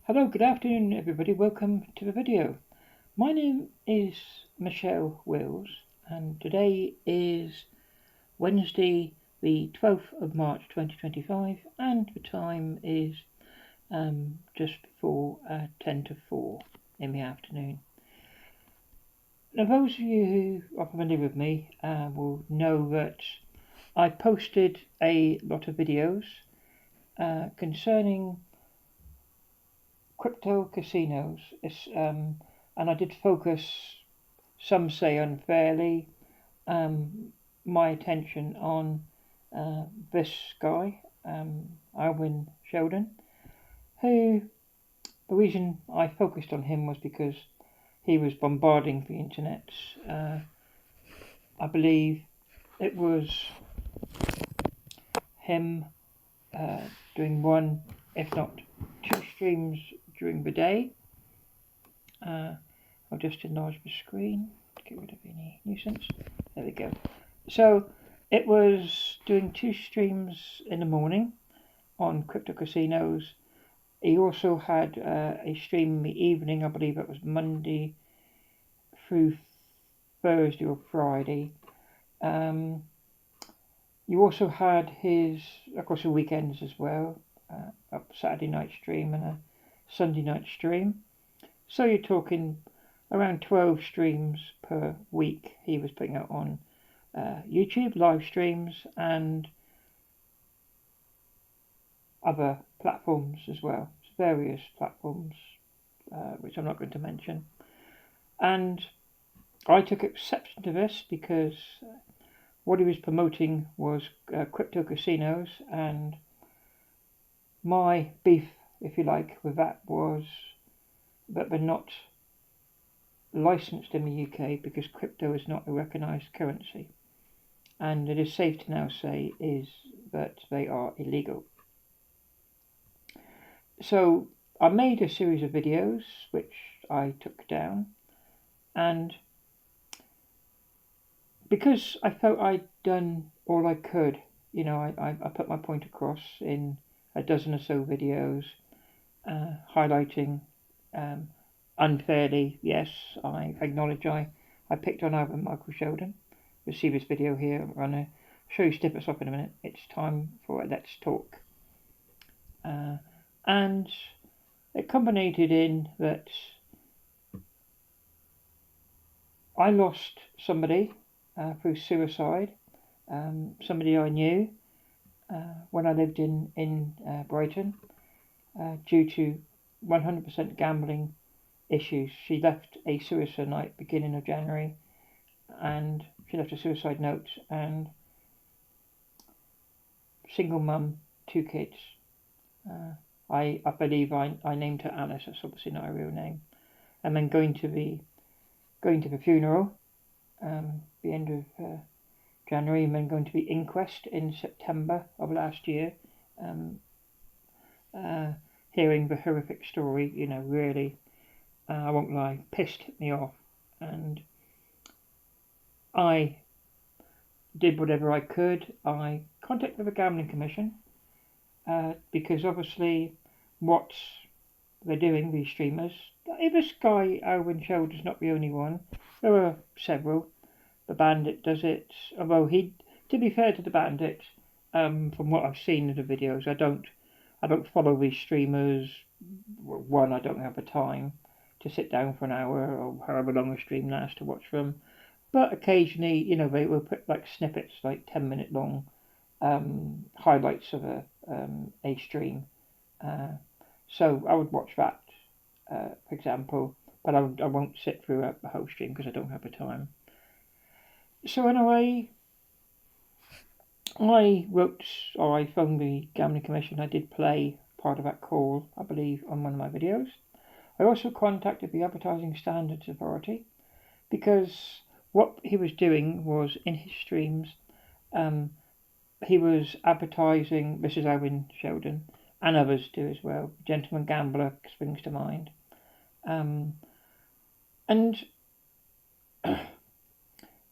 Hello, good afternoon everybody, welcome to the video. My name is Michelle Wills and today is Wednesday the 12th of March 2025 and the time is just before 10 to 4 in the afternoon. Now those of you who are familiar with me will know that I posted a lot of videos concerning crypto casinos, and I did focus, some say unfairly, my attention on this guy, Alwyn Sheldon, who, the reason I focused on him was because he was bombarding the internet. I believe it was him doing one, if not two streams during the day. I'll just enlarge the screen to get rid of any nuisance. There we go. So it was doing two streams in the morning on crypto casinos. He also had a stream in the evening, I believe it was Monday through Thursday or Friday. You also had his, of course, the weekends as well, a Saturday night stream and a Sunday night stream. So you're talking around 12 streams per week he was putting out on YouTube, live streams, and other platforms as well, various platforms, which I'm not going to mention. And I took exception to this because what he was promoting was crypto casinos, and my beef, if you like, with that was that they're not licensed in the UK because crypto is not a recognised currency, and it is safe to now say is that they are illegal. So I made a series of videos which I took down, and because I felt I'd done all I could, you know, I put my point across in a dozen or so videos, highlighting unfairly, yes, I acknowledge I picked on Ivan Michael Sheldon. You'll see this video here. I'm going to show you snippets of in a minute. It's time for a Let's Talk. And it culminated in that I lost somebody through suicide, somebody I knew when I lived in Brighton, due to 100% gambling issues. She left a suicide note beginning of January, and she left a suicide note, and single mum, 2 kids. I believe I named her Alice. That's obviously not her real name. And then going to the funeral, the end of January, and then going to the inquest in September of last year. Hearing the horrific story, you know, really, I won't lie, pissed me off, and I did whatever I could. I contacted the Gambling Commission because obviously what they're doing, these streamers, this guy Alwyn Sheldon's not the only one. There are several. The Bandit does it, although to be fair to the Bandit, from what I've seen in the videos, I don't follow these streamers. One, I don't have the time to sit down for an hour or however long a stream lasts to watch them. But occasionally, you know, they will put like snippets, like 10-minute long highlights of a stream. So I would watch that, for example, but I won't sit through a whole stream because I don't have the time. So anyway, I phoned the Gambling Commission. I did play part of that call, I believe, on one of my videos. I also contacted the Advertising Standards Authority because what he was doing was, in his streams, he was advertising, this is Alwyn Sheldon, and others do as well. Gentleman Gambler springs to mind. And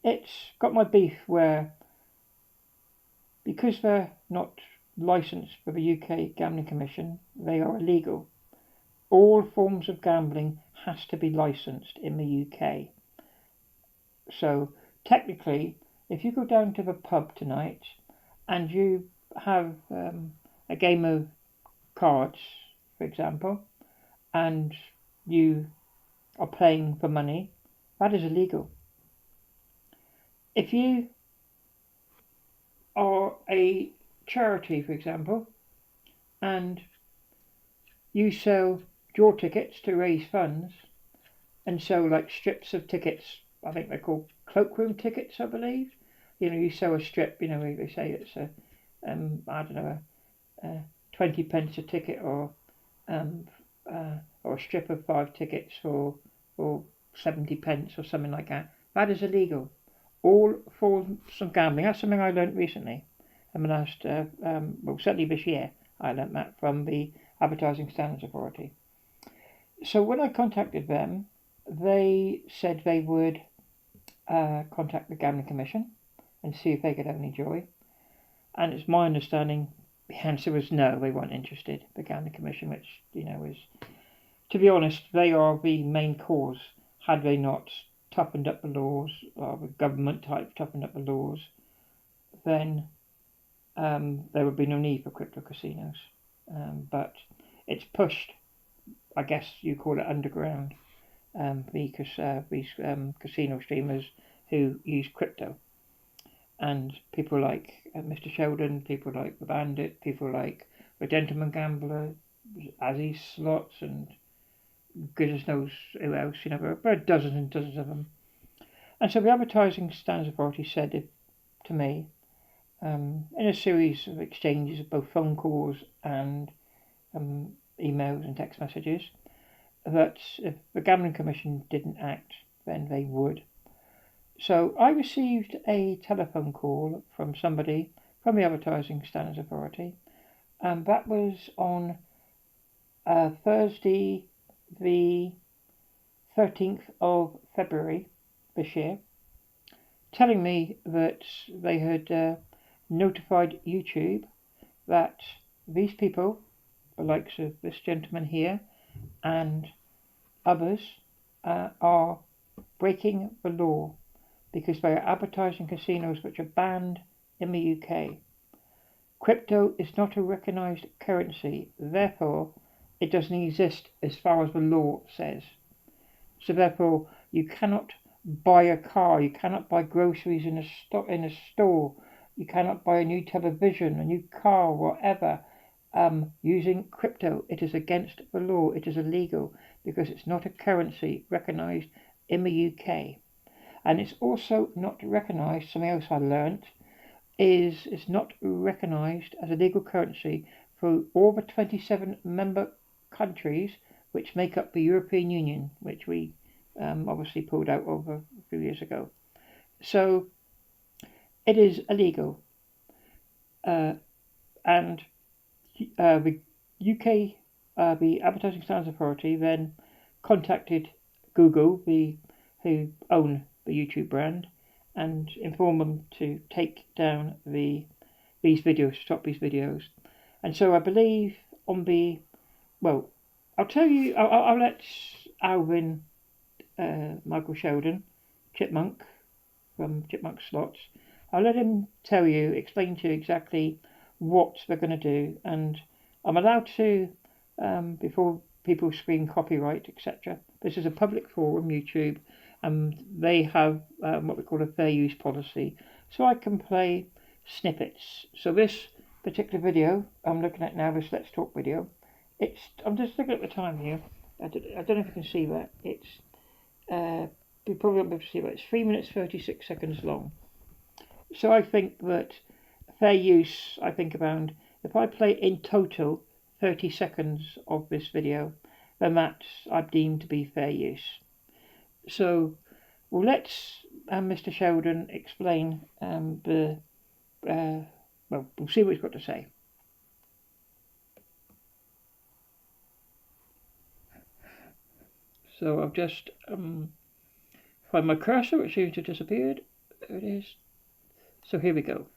it's got my beef where, because they're not licensed for the UK Gambling Commission, they are illegal. all forms of gambling has to be licensed in the UK. So technically, if you go down to the pub tonight and you have a game of cards, for example, and you are playing for money, that is illegal. If you are a charity, for example, and you sell draw tickets to raise funds, and sell like strips of tickets, I think they're called cloakroom tickets, I believe. You sell a strip, they say it's I don't know, 20 pence a ticket, or a strip of 5 tickets for 70 pence or something like that. That is illegal. All forms of gambling. That's something I learned recently. In the last, certainly this year, I learned that from the Advertising Standards Authority. So when I contacted them, they said they would contact the Gambling Commission and see if they could have any joy. And it's my understanding the answer was no, they weren't interested. The Gambling Commission, which is, to be honest, they are the main cause. Had they not toughened up the laws, or the government type toughened up the laws, then there would be no need for crypto casinos. But it's pushed, I guess you call it, underground, because these casino streamers who use crypto. And people like Mr. Sheldon, people like the Bandit, people like the Gentleman Gambler, Azzy Slots, and goodness knows who else, there are dozens and dozens of them. And so the Advertising Standards Authority said to me, in a series of exchanges of both phone calls and emails and text messages, that if the Gambling Commission didn't act, then they would. So I received a telephone call from somebody from the Advertising Standards Authority, and that was on Thursday, the 13th of February this year, telling me that they had notified YouTube that these people, the likes of this gentleman here and others, are breaking the law because they are advertising casinos which are banned in the UK. Crypto is not a recognised currency, therefore it doesn't exist as far as the law says. So therefore you cannot buy a car, you cannot buy groceries in a store, you cannot buy a new television, a new car, whatever, using crypto. It is against the law, it is illegal, because it's not a currency recognised in the UK. And it's also not recognised, something else I learnt, is it's not recognised as a legal currency for all the 27 member countries which make up the European Union, which we obviously pulled out of a few years ago. So it is illegal. And the UK, the Advertising Standards Authority, then contacted Google, who own the YouTube brand, and informed them to take down these videos, stop these videos. And so I believe on the, I'll tell you, I'll let Alvin, Michael Sheldon, Chipmunk from Chipmonkz Slots, I'll let him explain to you exactly what they're going to do, and I'm allowed to, before people scream copyright, etc. This is a public forum, YouTube, and they have what we call a fair use policy, so I can play snippets. So this particular video I'm looking at now, this Let's Talk video, I'm just looking at the time here. I don't know if you can see that. You probably won't be able to see that. It's 3 minutes 36 seconds long. So I think that fair use, about, if I play in total 30 seconds of this video, then that's I've deemed to be fair use. So let's Mr. Sheldon explain we'll see what he's got to say. So I've just find my cursor, which seems to have disappeared. There it is. So here we go.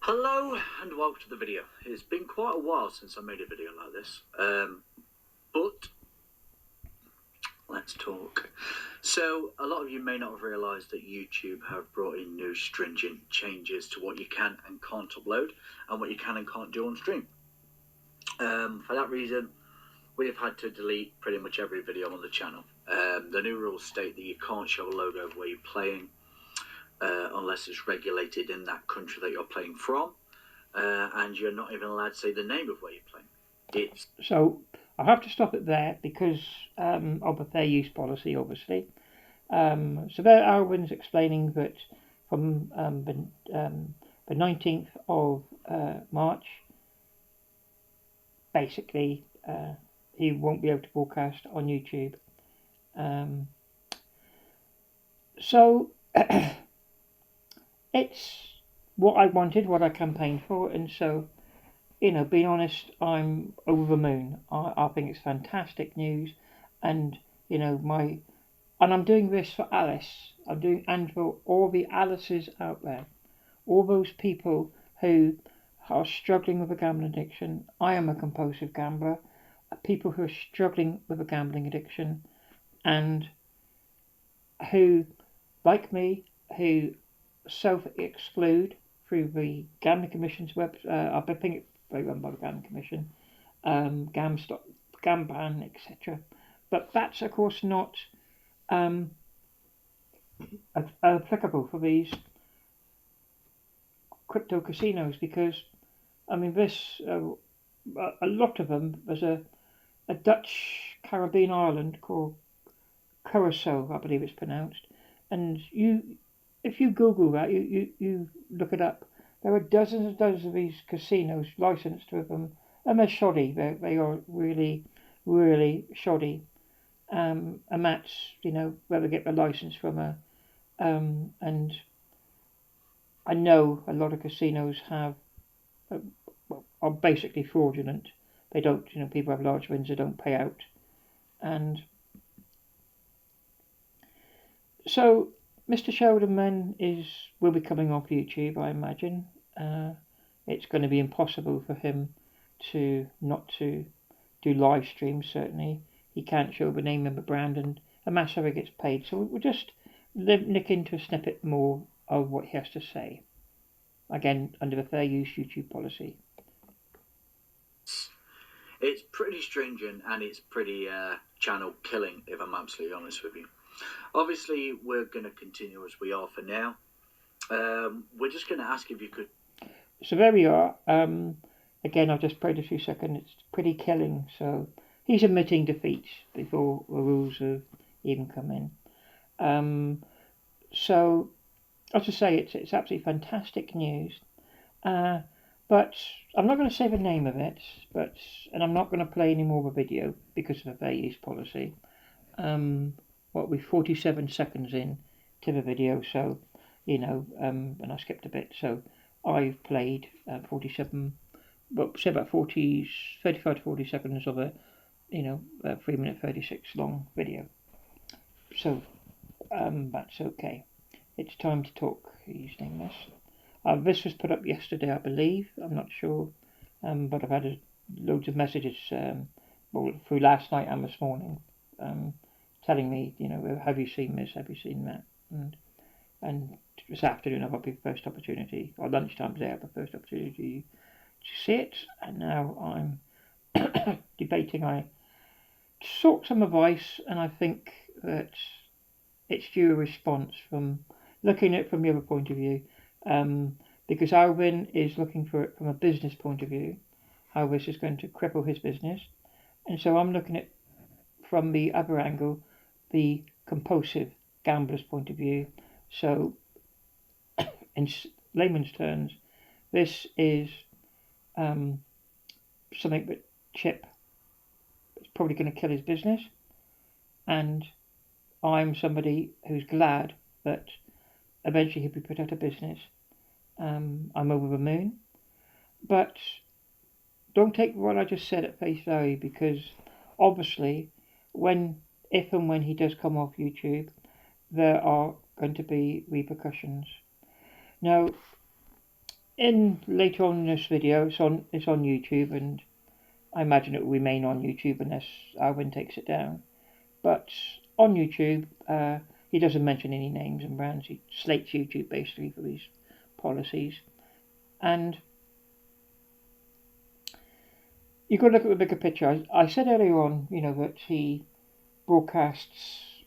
Hello and welcome to the video. It's been quite a while since I made a video like this, but let's talk. So, a lot of you may not have realised that YouTube have brought in new stringent changes to what you can and can't upload and what you can and can't do on stream. For that reason, we have had to delete pretty much every video on the channel. The new rules state that you can't show a logo of where you're playing unless it's regulated in that country that you're playing from, and you're not even allowed to say the name of where you're playing. So I have to stop it there because of the fair use policy, obviously. So there Alwyn's explaining that from the 19th of March, basically he won't be able to broadcast on YouTube. So it's what I wanted, what I campaigned for, and so, you know, being honest, I'm over the moon. I think it's fantastic news, and you know, I'm doing this for Alice. And for all the Alices out there, all those people who are struggling with a gambling addiction. I am a compulsive gambler. People who are struggling with a gambling addiction, and who, like me, who self-exclude through the Gambling Commission's I think it's run by the Gambling Commission, GAMBAN, etc. But that's of course not applicable for these crypto casinos, because I mean a lot of them. There's a Dutch Caribbean island called Curacao, I believe it's pronounced, and if you Google that, you look it up, there are dozens and dozens of these casinos licensed with them, and they're shoddy. They are really, really shoddy. And that's, you know, where they get the license from. And I know a lot of casinos are basically fraudulent. They don't, you know, people have large wins, they don't pay out. And so Mr. Sheldon then will be coming off YouTube, I imagine. It's going to be impossible for him not to do live streams, certainly. He can't show the name of the brand, and that's how he gets paid. So we'll just nick into a snippet more of what he has to say. Again, under the fair use YouTube policy. It's pretty stringent and it's pretty channel killing, if I'm absolutely honest with you. Obviously, we're going to continue as we are for now. We're just going to ask if you could. So there we are. Again, I've just prayed a few seconds. It's pretty killing. So he's admitting defeat before the rules have even come in. So, as I say, it's absolutely fantastic news. But I'm not going to say the name of it. And I'm not going to play any more of the video because of the fair use policy. We're 47 seconds in to the video, so, you know, and I skipped a bit, so I've played 47, say about 35 to 40 seconds of a, you know, 3 minute 36 long video. So, that's okay. It's time to talk, he's named this. This was put up yesterday, I believe, I'm not sure, but I've had loads of messages through last night and this morning, telling me, you know, have you seen this, have you seen that, and this afternoon I've got the first opportunity, or lunchtime today I have the first opportunity to see it, and now I'm debating. I sought some advice, and I think that it's due a response from looking at it from the other point of view, because Alvin is looking for it from a business point of view, how this is going to cripple his business, and so I'm looking at from the other angle, the compulsive gambler's point of view. So, in layman's terms, this is something that Chip is probably going to kill his business, and I'm somebody who's glad that eventually he'll be put out of business. I'm over the moon, but don't take what I just said at face value, because obviously if and when he does come off YouTube, there are going to be repercussions. Now, later on in this video, it's on YouTube, and I imagine it will remain on YouTube unless Alvin takes it down. But on YouTube, he doesn't mention any names and brands. He slates YouTube basically for these policies. And you've got to look at the bigger picture. I said earlier on, that he broadcasts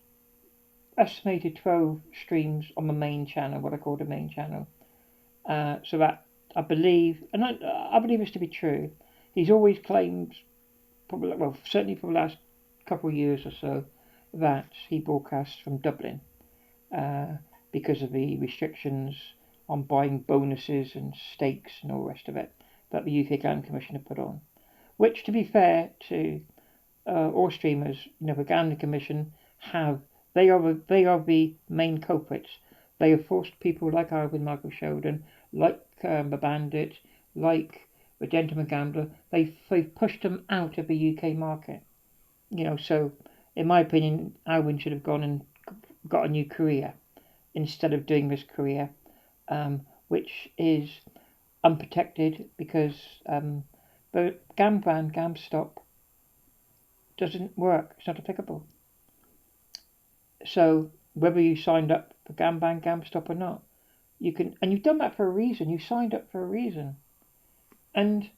estimated 12 streams on the main channel, what I call the main channel. So that I believe, and I believe this to be true. He's always claimed, certainly for the last couple of years or so, that he broadcasts from Dublin because of the restrictions on buying bonuses and stakes and all the rest of it that the UK Gambling Commission have put on. Which, to be fair to all streamers, the Gambling Commission they are the main culprits. They have forced people like I with Michael Sheldon, like the Bandit, like the Gentleman Gambler. They've pushed them out of the UK market. So in my opinion, Alwyn should have gone and got a new career instead of doing this career, which is unprotected because the GAM ban, GAM stop doesn't work. It's not applicable. So whether you signed up for GAM ban, GAM stop or not, you can, and you've done that for a reason. You signed up for a reason, and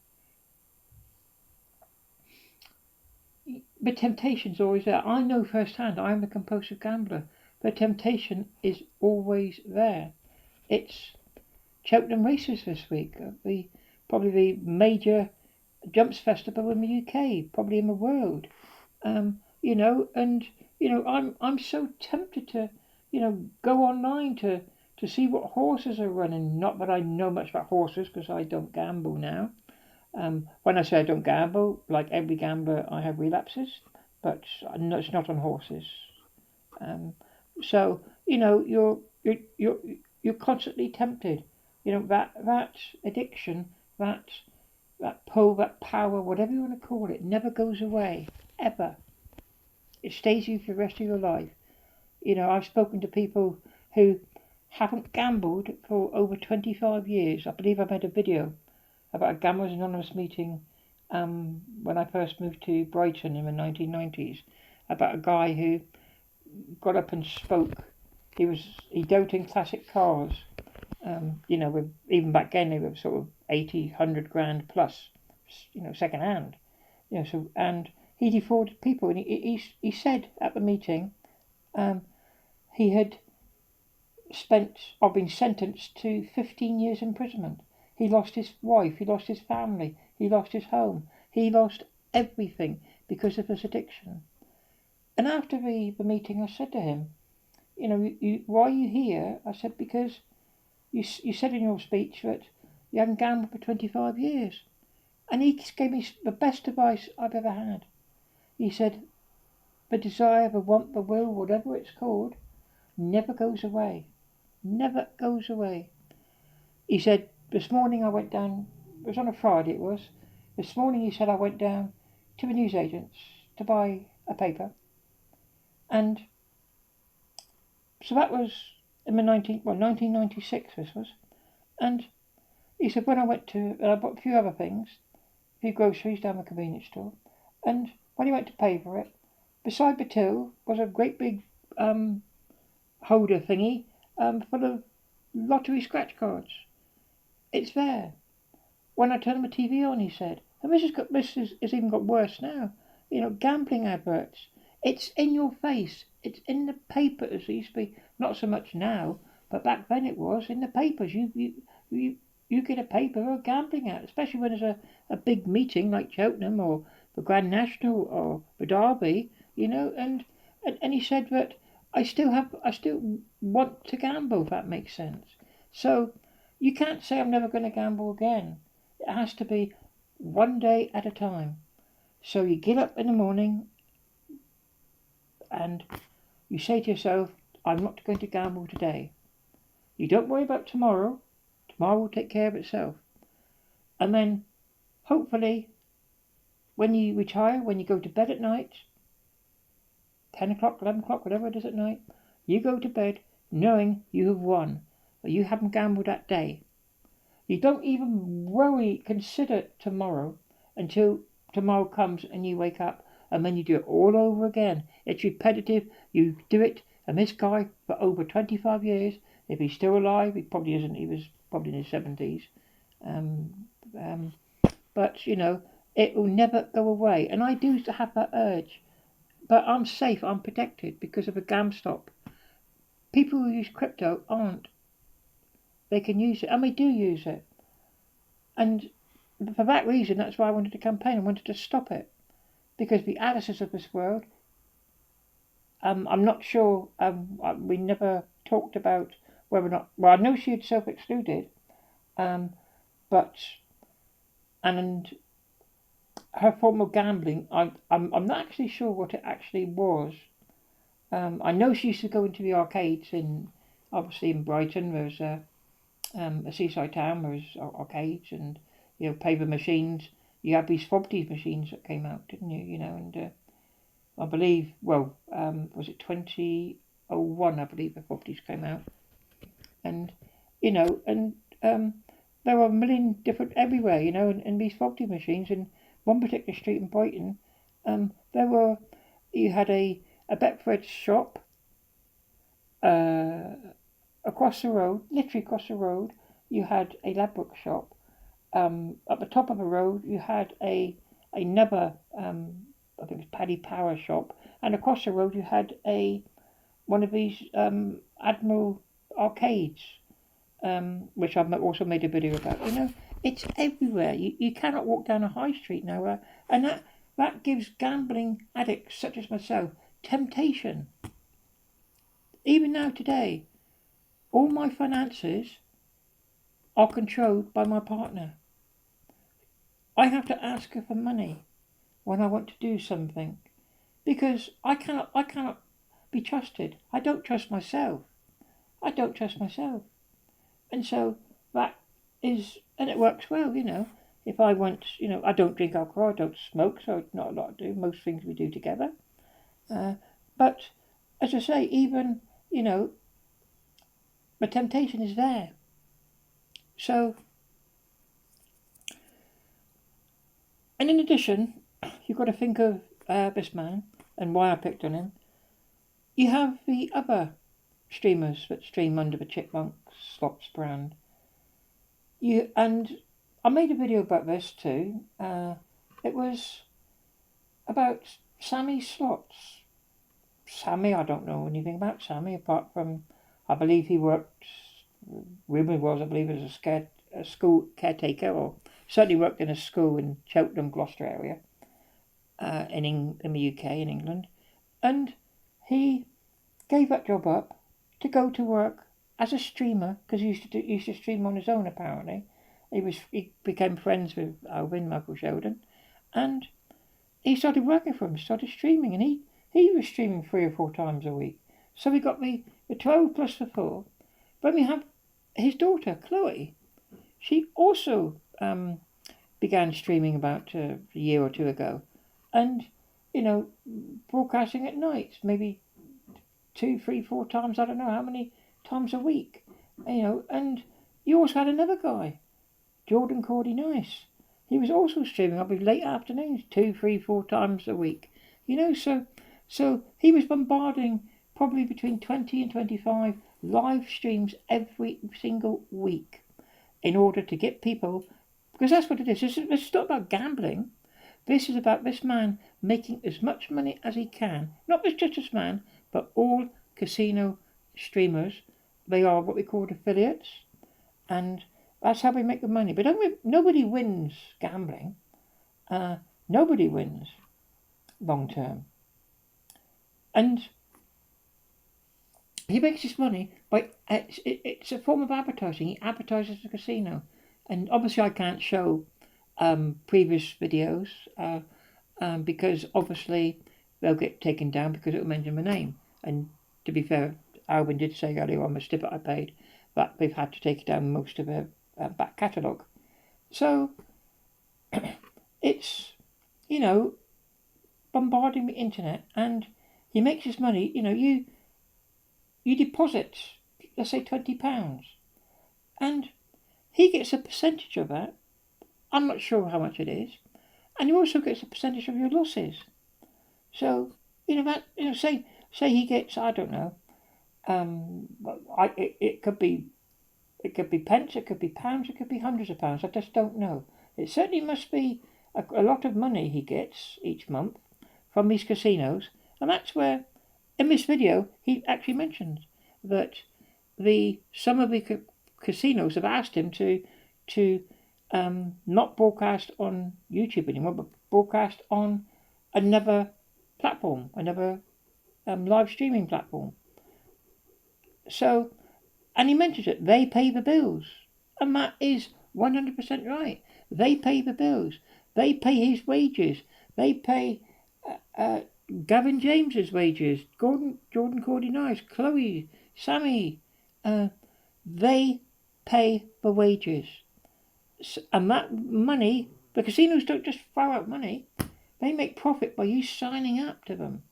the temptation's always there. I know firsthand. I'm a compulsive gambler. The temptation is always there. It's Cheltenham races this week. Probably the major jumps festival in the UK, probably in the world. I'm so tempted to, go online to see what horses are running. Not that I know much about horses because I don't gamble now. When I say I don't gamble, like every gambler, I have relapses, but it's not on horses. So you're constantly tempted. That addiction, that pull, that power, whatever you want to call it, never goes away ever. It stays with you for the rest of your life. I've spoken to people who haven't gambled for over 25 years. I believe I made a video about a Gamblers Anonymous meeting when I first moved to Brighton in the 1990s, about a guy who got up and spoke. He dealt in classic cars. Even back then they were sort of 80, 100 grand plus, second hand. And he defrauded people, and he said at the meeting, he had been sentenced to 15 years imprisonment. He lost his wife, he lost his family, he lost his home, he lost everything because of his addiction. And after the meeting, I said to him, why are you here? I said, because you said in your speech that you hadn't gambled for 25 years. And he gave me the best advice I've ever had. He said, the desire, the want, the will, whatever it's called, never goes away. Never goes away. He said, this morning I went down, it was on a Friday it was, this morning he said I went down to the newsagents to buy a paper. And so that was in the 1996 this was. And he said, when I went I bought a few other things, a few groceries down the convenience store, and when he went to pay for it, beside the till was a great big holder thingy full of lottery scratch cards. It's there. When I turned the TV on, he said, and this has even got worse now. Gambling adverts. It's in your face. It's in the papers. It used to be not so much now, but back then it was in the papers. You get a paper or a gambling ad, especially when there's a big meeting like Cheltenham or the Grand National or the Derby. And he said that I still want to gamble, if that makes sense. So you can't say I'm never going to gamble again. It has to be one day at a time. So you get up in the morning and you say to yourself, I'm not going to gamble today. You don't worry about tomorrow. Tomorrow will take care of itself. And then, hopefully, when you retire, when you go to bed at night, 10 o'clock, 11 o'clock, whatever it is at night, you go to bed knowing you have won, but you haven't gambled that day. You don't even consider tomorrow until tomorrow comes and you wake up. and then you do it all over again. It's repetitive. You do it, and this guy for over 25 years, if he's still alive, he probably isn't. He was probably in his 70s. But it will never go away. And I do have that urge, but I'm safe. I'm protected because of a GamStop. People who use crypto aren't. They can use it, and they do use it. And for that reason, that's why I wanted to campaign. I wanted to stop it because the Alice's of this world. I'm not sure. We never talked about whether or not. Well, I know she had self-excluded, but and her form of gambling. I'm not actually sure what it actually was. I know she used to go into the arcades obviously in Brighton. There's a seaside town. There's arcades and play the machines. You had these Fobties machines that came out, didn't you? And I believe, was it 2001? I believe the Fobties came out, and there were a million different everywhere, and these Fobtie machines. In one particular street in Brighton, you had a Betfred shop across the road, literally across the road. You had a Ladbroke shop. At the top of the road, you had another, I think it was Paddy Power shop, and across the road you had one of these Admiral arcades, which I've also made a video about. It's everywhere. You cannot walk down a high street now, and that gives gambling addicts such as myself temptation. Even now today, all my finances are controlled by my partner. I have to ask her for money when I want to do something because I cannot be trusted. I don't trust myself. And so that is, and it works well, If I want, I don't drink alcohol, I don't smoke, so not a lot to do. Most things we do together. But as I say, even, the temptation is there. So, and in addition, you've got to think of this man and why I picked on him. You have the other streamers that stream under the Chipmonkz slots brand. And I made a video about this too. It was about Sammy Slots. Sammy, I don't know anything about Sammy apart from I believe he worked. Rumour was, I believe, as a school caretaker, or certainly worked in a school in Cheltenham, Gloucester area, in the UK, in England, and he gave that job up to go to work as a streamer because he used to stream on his own. Apparently, he became friends with Alvin Michael Sheldon, and he started working for him, started streaming, and he was streaming 3 or 4 times a week. So we got the 12 plus the 4. Then we have his daughter Chloe. She also began streaming about a year or 2 ago, and broadcasting at night, maybe 2, 3, 4 times. I don't know how many times a week. And you also had another guy, Jordan Cordy Nice. He was also streaming up in late afternoons, 2, 3, 4 times a week. So he was bombarding probably between 20 and 25 live streams every single week in order to get people, because that's what it is. This is not about gambling. This is about this man making as much money as he can. Not just this man, but all casino streamers. They are what we call affiliates, and that's how we make the money. But nobody wins gambling. Nobody wins long term. And he makes his money by it's a form of advertising. He advertises the casino, and obviously I can't show previous videos because obviously they'll get taken down because it will mention my name. And to be fair, Alvin did say earlier on the snippet I paid that they've had to take down most of their back catalogue. So it's bombarding the internet, and he makes his money. You deposit, let's say £20, and he gets a percentage of that. I'm not sure how much it is, and he also gets a percentage of your losses. So that say he gets, I don't know, it could be pence, it could be pounds, it could be hundreds of pounds. I just don't know. It certainly must be a lot of money he gets each month from these casinos, and that's where in this video he actually mentions that some of the casinos have asked him to not broadcast on YouTube anymore, but broadcast on another platform, another live streaming platform. So, and he mentions it, they pay the bills. And that is 100% right. They pay the bills. They pay his wages. They pay Gavin James's wages, Jordan Cordy Nice, Chloe, Sammy. They pay the wages. And that money, the casinos don't just throw out money. They make profit by you signing up to them.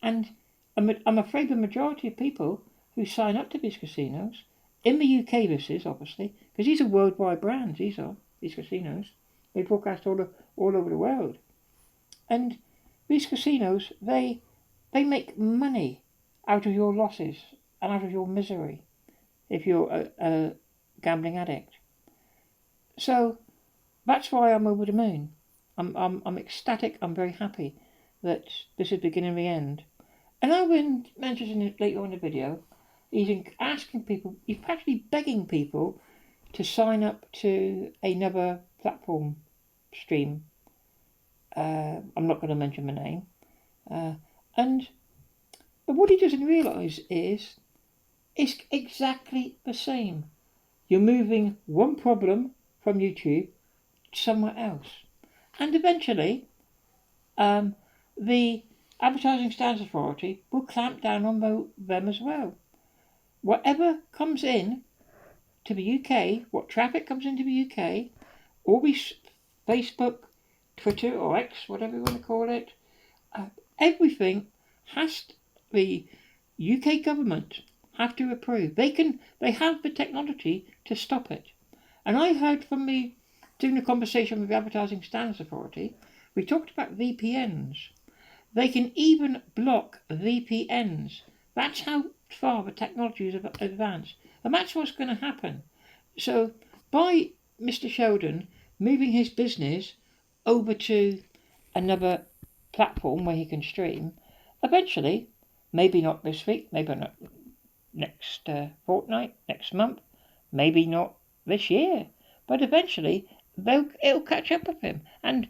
And I'm afraid the majority of people who sign up to these casinos, in the UK this is obviously, because these are worldwide brands, these casinos. They broadcast all over the world. And these casinos, they make money out of your losses and out of your misery if you're a gambling addict. So that's why I'm over the moon. I'm ecstatic, I'm very happy that this is beginning the end. And Owen mentions it later on in the video, he's asking people, he's practically begging people to sign up to another platform stream. I'm not going to mention the name. But what he doesn't realise is it's exactly the same. You're moving one problem from YouTube to somewhere else. And eventually, the Advertising Standards Authority will clamp down on them as well. Whatever comes in to the UK, what traffic comes into the UK, all these Facebook, Twitter or X, whatever you want to call it, everything the UK government have to approve. They have the technology to stop it. And I heard from during the conversation with the Advertising Standards Authority, we talked about VPNs. They can even block VPNs. That's how far the technology is advanced. And that's what's going to happen. So by Mr. Sheldon moving his business over to another platform where he can stream, eventually, maybe not this week, maybe not next fortnight, next month, maybe not this year, but eventually it'll catch up with him, and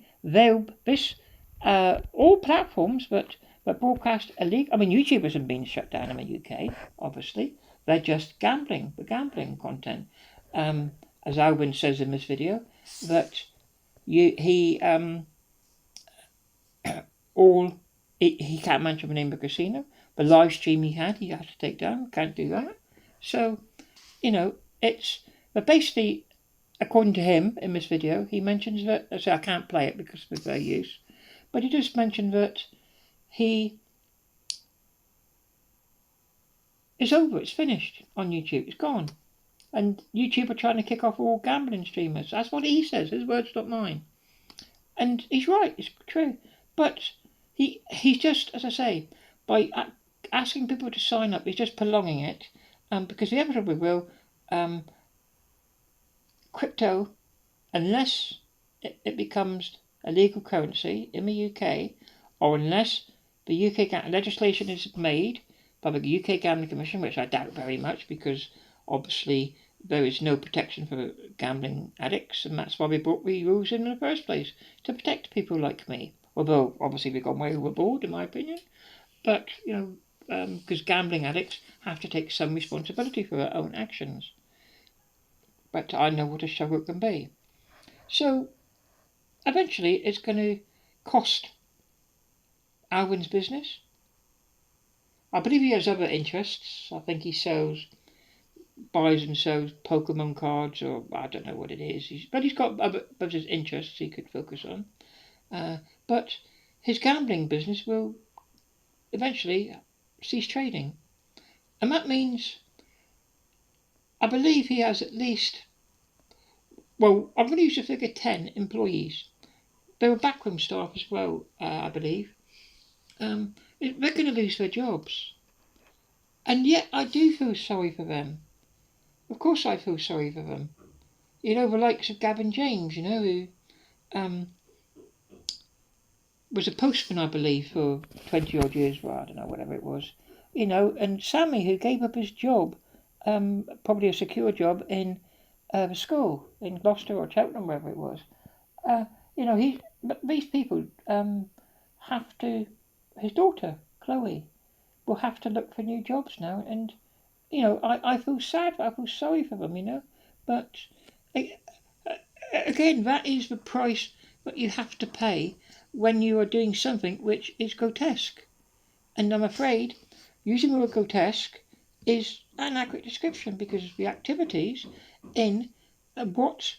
all platforms that broadcast illegal. I mean, YouTube hasn't been shut down in the UK, obviously. They're just gambling content. As Alvin says in this video, that he can't mention the name of the casino. The live stream he had to take down. Can't do that. So, but basically, according to him in this video, he mentions that, so I can't play it because of their use, but he just mentioned that he is over, it's finished on YouTube, it's gone. And YouTube are trying to kick off all gambling streamers. That's what he says, his words, not mine. And he's right, it's true. But he's just, as I say, by asking people to sign up, he's just prolonging it. Because the evidence will, crypto, unless it becomes a legal currency in the UK, or unless the UK legislation is made by the UK Gambling Commission, which I doubt very much, because obviously there is no protection for gambling addicts, and that's why we brought the rules in the first place, to protect people like me. Although obviously we've gone way overboard, in my opinion, but because gambling addicts have to take some responsibility for their own actions. But I know what a struggle it can be. So eventually it's going to cost Alvin's business. I believe he has other interests. I think he buys and sells Pokemon cards, or I don't know what it is. But he's got other interests he could focus on. But his gambling business will eventually cease trading. And that means, I believe he has at least, well, I'm going to use the figure 10 employees. There were backroom staff as well, I believe. they're going to lose their jobs. And yet I do feel sorry for them. Of course I feel sorry for them. The likes of Gavin James, who was a postman, I believe, for 20 odd years, well, I don't know, whatever it was. And Sammy, who gave up his job, probably a secure job in the school in Gloucester or Cheltenham, wherever it was. These people have to, his daughter, Chloe, will have to look for new jobs now. And, I feel sad, I feel sorry for them, But, again, that is the price that you have to pay when you are doing something which is grotesque. And I'm afraid using the word grotesque is an accurate description, because the activities in what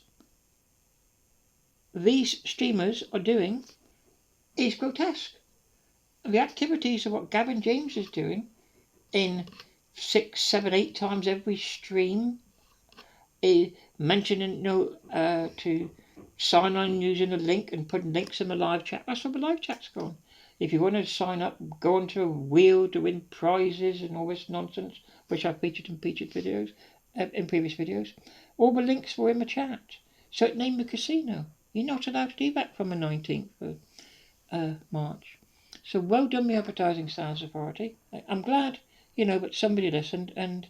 these streamers are doing is grotesque. The activities of what Gavin James is doing in 6, 7, 8 times every stream, mentioning to sign on using a link and putting links in the live chat. That's what the live chat's gone. If you want to sign up, go onto a wheel to win prizes and all this nonsense, which I've featured in videos, in previous videos. All the links were in the chat. So it named the casino. You're not allowed to do that from the 19th of March. So well done, the Advertising Standards Authority. I'm glad, that somebody listened, and,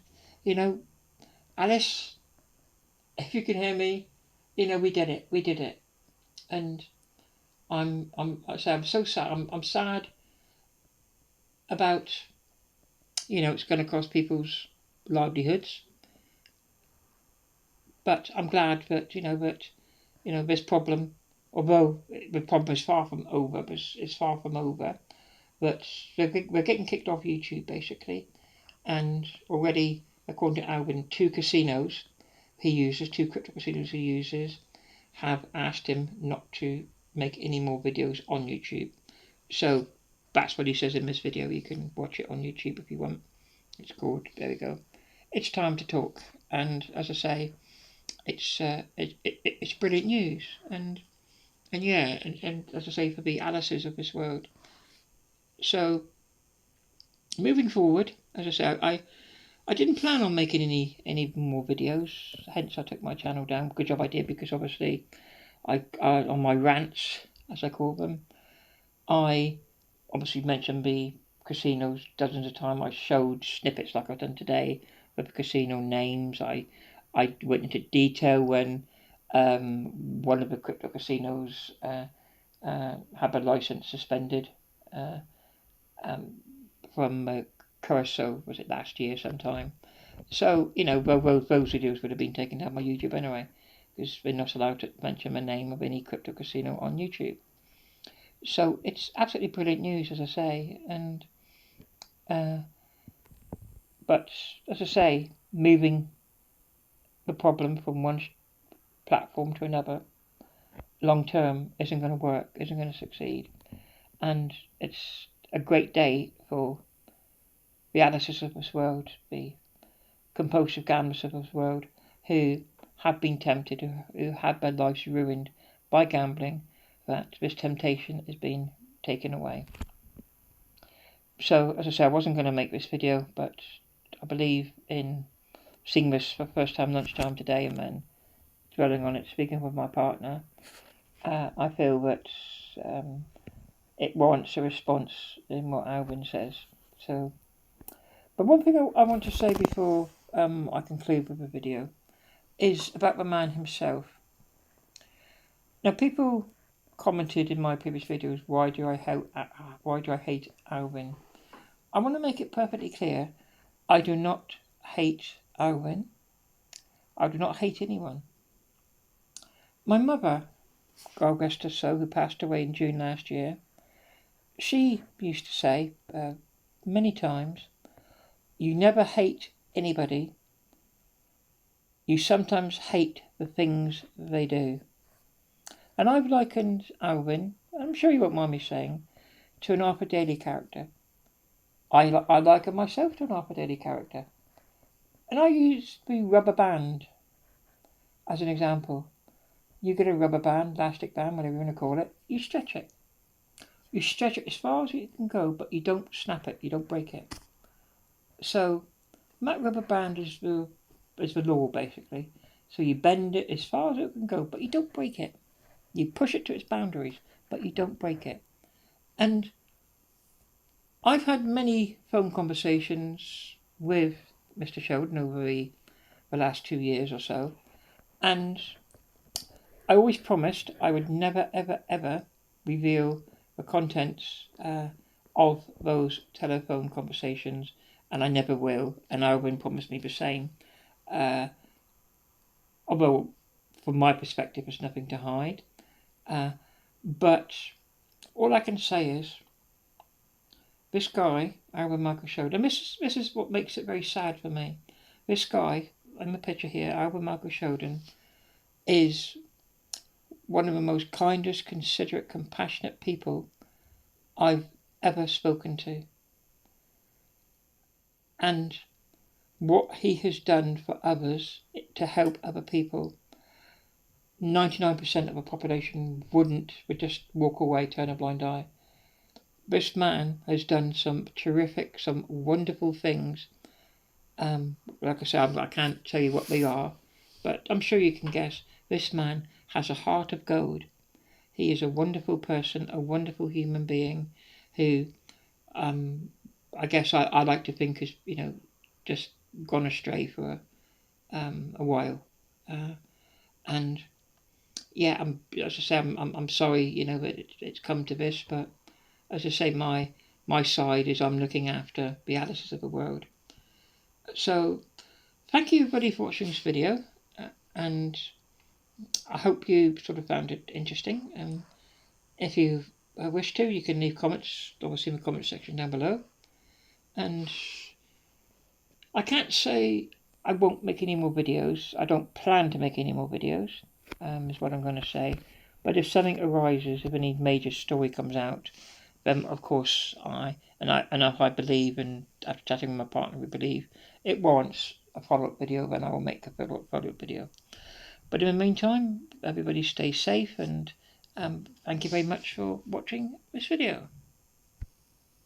Alice, if you can hear me, we did it. And I'm so sad. I'm sad about, it's going to cost people's livelihoods. But I'm glad that, this problem, although the problem is far from over, that we're getting kicked off YouTube, basically. And already, according to Alvin, 2 casinos he uses, 2 crypto casinos he uses, have asked him not to make any more videos on YouTube. So that's what he says in this video. You can watch it on YouTube if you want. It's called, there we go, It's Time to Talk. And as I say, it's brilliant news. And as I say, for the Alices of this world. So moving forward, as I say, I didn't plan on making any more videos, hence I took my channel down. Good job I did, because obviously I on my rants, as I call them, I obviously mentioned the casinos dozens of times. I showed snippets like I've done today of the casino names. I went into detail when one of the crypto casinos had a license suspended from Curacao, was it last year sometime? So, those videos would have been taken down by YouTube anyway, because we're not allowed to mention the name of any crypto casino on YouTube. So it's absolutely brilliant news, as I say, and but as I say, moving the problem from one platform to another long term isn't going to work, isn't going to succeed, and it's a great day for the Alices of this world, the compulsive gamblers of this world, who have been tempted, who had their lives ruined by gambling, that this temptation is being taken away. So, as I say, I wasn't going to make this video, but I believe in seeing this for the first time lunchtime today and then dwelling on it, speaking with my partner. I feel that it warrants a response in what Alvin says. So, but one thing I want to say before I conclude with the video is about the man himself. Now, people commented in my previous videos, why do I hate Alvin? I want to make it perfectly clear, I do not hate Alvin. I do not hate anyone. My mother, God rest her soul, who passed away in June last year, she used to say many times, you never hate anybody, you sometimes hate the things they do. And I've likened Alvin, I'm sure you won't mind me saying, to an Arthur Daly character. I liken myself to an Arthur Daly character. And I use the rubber band as an example. You get a rubber band, elastic band, whatever you want to call it, you stretch it. You stretch it as far as it can go, but you don't snap it, you don't break it. So mat rubber band is the law, basically. So you bend it as far as it can go, but you don't break it. You push it to its boundaries, but you don't break it. And I've had many phone conversations with Mr. Sheldon over the last 2 years or so, and I always promised I would never, ever, ever reveal the contents of those telephone conversations, and I never will, and Alvin promised me the same. Although, from my perspective, there's nothing to hide. But all I can say is, this guy, Alvin Michael Sheldon, and this is what makes it very sad for me. This guy, in the picture here, Alvin Michael Sheldon, is one of the most kindest, considerate, compassionate people I've ever spoken to. And what he has done for others to help other people, 99% of the population would just walk away, turn a blind eye. This man has done some terrific, some wonderful things. Like I said, I can't tell you what they are, but I'm sure you can guess. This man has a heart of gold. He is a wonderful person, a wonderful human being who, I guess I like to think is, just gone astray for a while. And yeah, as I say, I'm sorry, that it's come to this, but as I say, my side is I'm looking after the Alices of the world. So, thank you everybody for watching this video, and I hope you sort of found it interesting. If you wish to, you can leave comments, obviously in the comment section down below. And I can't say I won't make any more videos. I don't plan to make any more videos, is what I'm going to say. But if something arises, if any major story comes out, then of course if I believe, and after chatting with my partner, we believe it warrants a follow-up video, then I will make a follow-up video. But in the meantime, everybody stay safe, and thank you very much for watching this video.